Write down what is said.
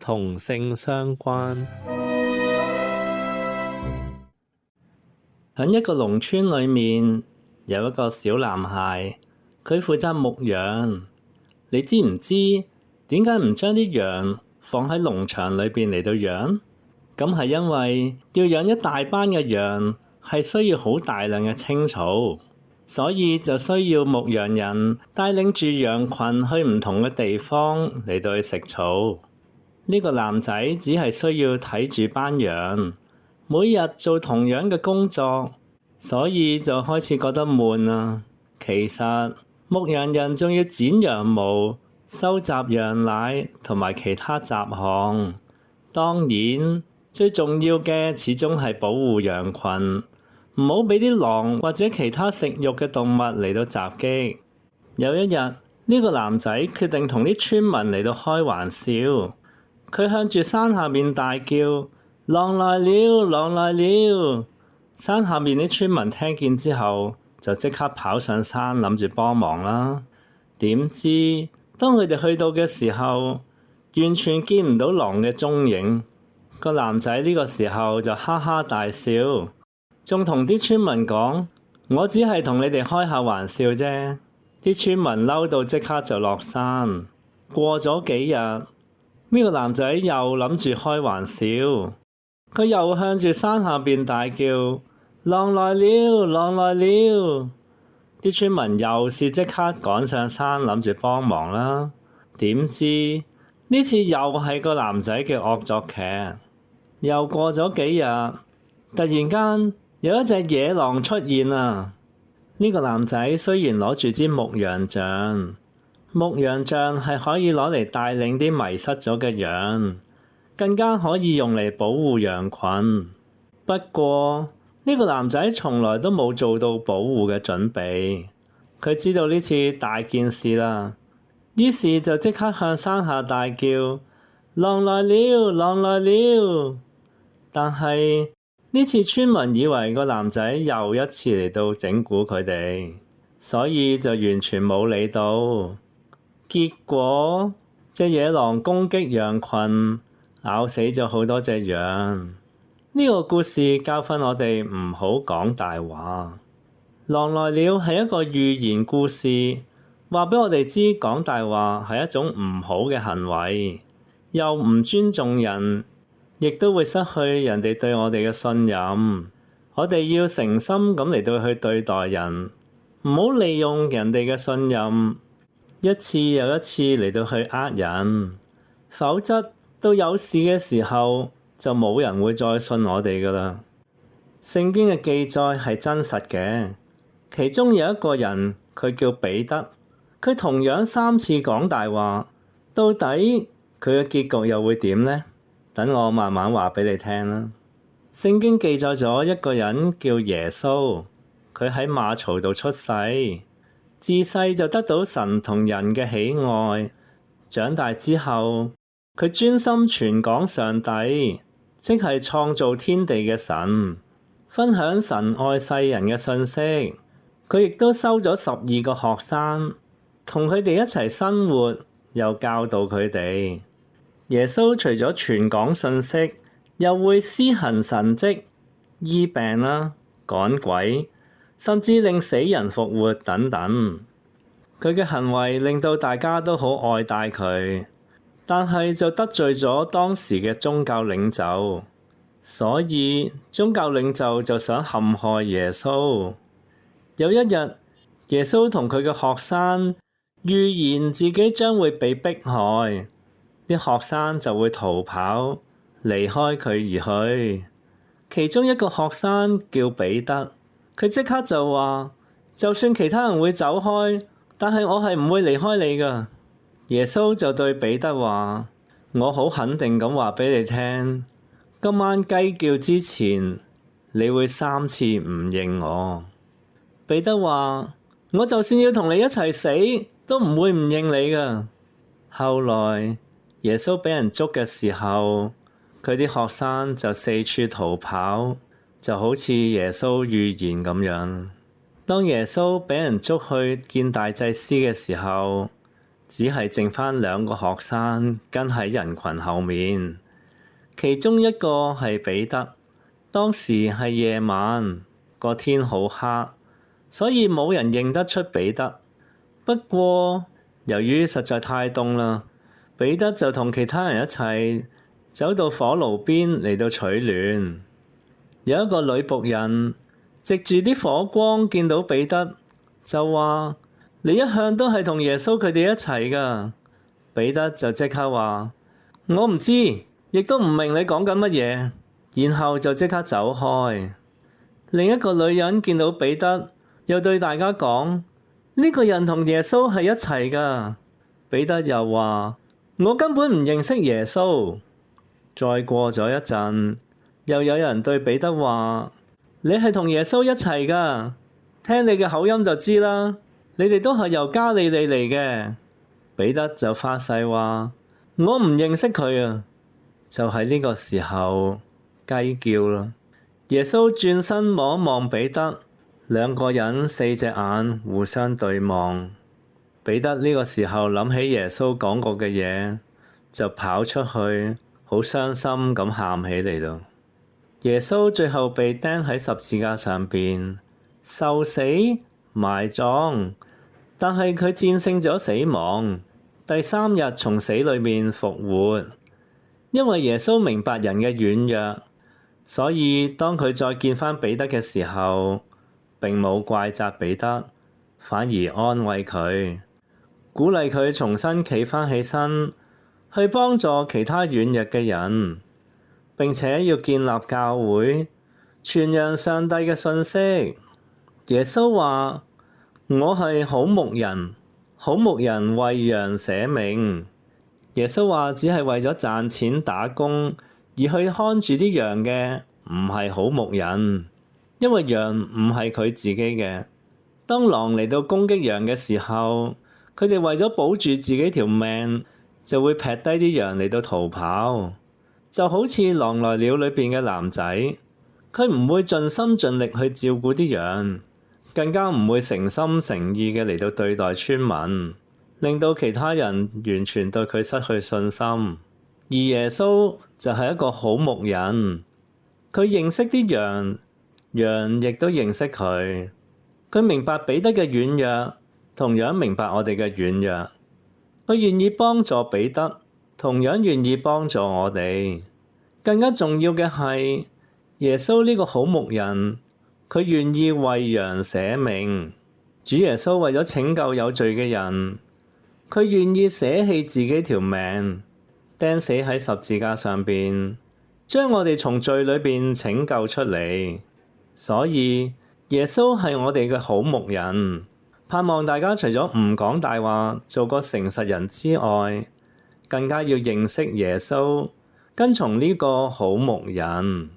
同性相關。喺一個農村裏面，有一個小男孩，佢負責牧羊。你知唔知點解唔將啲羊放喺農場裏邊嚟到養？咁係因為要養一大班嘅羊，係需要好大量嘅青草，所以就需要牧羊人帶領住羊群去唔同嘅地方嚟到去食草。呢個男仔只係需要睇住班羊，每日做同樣嘅工作，所以就開始覺得悶啦。其實牧羊人仲要剪羊毛、收集羊奶同埋其他雜項。當然，最重要嘅始終係保護羊群，唔好俾啲狼或者其他食肉嘅動物嚟到襲擊。有一日，呢個男仔決定同啲村民嚟到開玩笑，佢向住山下面大叫：狼來了，狼來了！山下面啲村民聽見之後，就即刻跑上山諗住幫忙啦。點知當佢哋去到嘅時候，完全見唔到狼嘅蹤影。個男仔呢個時候就哈哈大笑，仲同啲村民講：我只係同你哋開下玩笑啫。啲村民嬲到即刻就落山。過咗幾日，呢個男仔又諗住開玩笑，佢又向住山下邊大叫：狼來了，狼來了！啲村民又是即刻趕上山諗住幫忙啦。點知呢次又係個男仔嘅惡作劇。又過咗幾日，突然間有一隻野狼出現啦。呢個男仔雖然攞住支牧羊杖，牧羊杖係可以攞嚟帶領啲迷失咗嘅羊，更加可以用嚟保護羊群。不過呢個男仔從來都冇做到保護嘅準備，佢知道呢次大件事啦，於是就即刻向山下大叫：狼來了，狼來了！但係呢次村民以為個男仔又一次嚟到整蠱佢哋，所以就完全冇理到。結果隻野狼攻擊羊群，咬死咗好多隻羊。呢個故事教訓我哋唔好講大話。狼來了係一個寓言故事，話俾我哋知講大話係一種唔好嘅行為，又唔尊重人，亦都會失去人哋對我哋嘅信任。我哋要誠心咁嚟到去對待人，唔好利用人哋嘅信任，一次又一次嚟到去呃人，否則到有事嘅時候就冇人會再信我哋噶啦。聖經嘅記載係真實嘅，其中有一個人，佢叫彼得，佢同樣3次講大話，到底佢嘅結局又會點呢？等我慢慢話俾你聽啦。聖經記載咗一個人叫耶穌，佢喺馬槽度出世，自細就得到神同人嘅喜愛。長大之後，佢專心傳講上帝，即係創造天地嘅神，分享神愛世人嘅信息。佢亦都收咗12個學生，同佢哋一齊生活，又教導佢哋。耶穌除咗傳講信息，又會施行神蹟、醫病啦、趕鬼，甚至令死人復活等等。佢嘅行為令到大家都好愛戴佢，但係就得罪咗當時嘅宗教領袖，所以宗教領袖就想陷害耶穌。有一日，耶穌同佢嘅學生預言自己將會被迫害。啲學生就會逃跑，離開佢而去。其中一個學生叫彼得，佢即刻就話：就算其他人會走開，但係我係唔會離開你㗎。耶穌就對彼得話：我好肯定咁話俾你聽，今晚雞叫之前，你會3次唔認我。彼得話：我就算要同你一齊死，都唔會唔認你㗎。後來耶穌俾人捉嘅時候，佢啲學生就四處逃跑，就好似耶穌預言咁樣。當耶穌俾人捉去見大祭司嘅時候，只係剩返2個學生跟喺人群後面，其中一個係彼得。當時係夜晚，個天好黑，所以冇人認得出彼得。不過由於實在太凍啦，彼得就同其他人一齊走到火爐邊嚟到取暖。有一個女僕人藉住啲火光見到彼得，就話：你一向都係同耶穌佢哋一齊噶。彼得就即刻話：我唔知，亦都唔明你講緊乜嘢。然後就即刻走開。另一個女人見到彼得，又對大家講：呢個人同耶穌係一齊噶。彼得又話：我根本唔認識耶穌。再過咗一陣，又有人對彼得話：你係同耶穌一齊噶，聽你嘅口音就知啦。你哋都係由加利利嚟嘅。彼得就發誓話：我唔認識佢啊。就喺呢個時候，雞叫啦。耶穌轉身望一望彼得，2個人4隻眼互相對望。彼得呢個時候諗起耶穌講過嘅嘢，就跑出去，好傷心咁喊起嚟咯。耶穌最後被釘喺十字架上邊，受死埋葬，但係佢戰勝咗死亡，第3日從死裏面復活。因為耶穌明白人嘅軟弱，所以當佢再見返彼得嘅時候，並冇怪責彼得，反而安慰佢，鼓勵佢重新企返起身，去幫助其他軟弱嘅人，並且要建立教會，傳揚上帝嘅信息。耶穌話：我係好牧人，好牧人為羊捨命。耶穌話只係為咗賺錢打工而去看住啲羊嘅，唔係好牧人，因為羊唔係佢自己嘅。當狼嚟到攻擊羊嘅時候，佢哋為咗保住自己條命，就會劈低啲羊嚟到逃跑。就好似《狼來了》裏邊嘅男仔，佢唔會盡心盡力去照顧啲羊，更加唔會誠心誠意嘅嚟到對待村民，令到其他人完全對佢失去信心。而耶穌就係一個好牧人，佢認識啲羊，羊亦都認識佢。佢明白彼得嘅軟弱，同樣明白我哋嘅軟弱。佢願意幫助彼得，同樣願意幫助我哋。更加重要嘅係，耶穌呢個好牧人，佢願意為羊捨命。主耶穌為咗拯救有罪嘅人，佢願意捨棄自己條命，釘死喺十字架上邊，將我哋從罪裏邊拯救出嚟。所以耶穌係我哋嘅好牧人，盼望大家除咗唔講大話，做個誠實人之外，更加要認識耶穌，跟從呢個好牧人。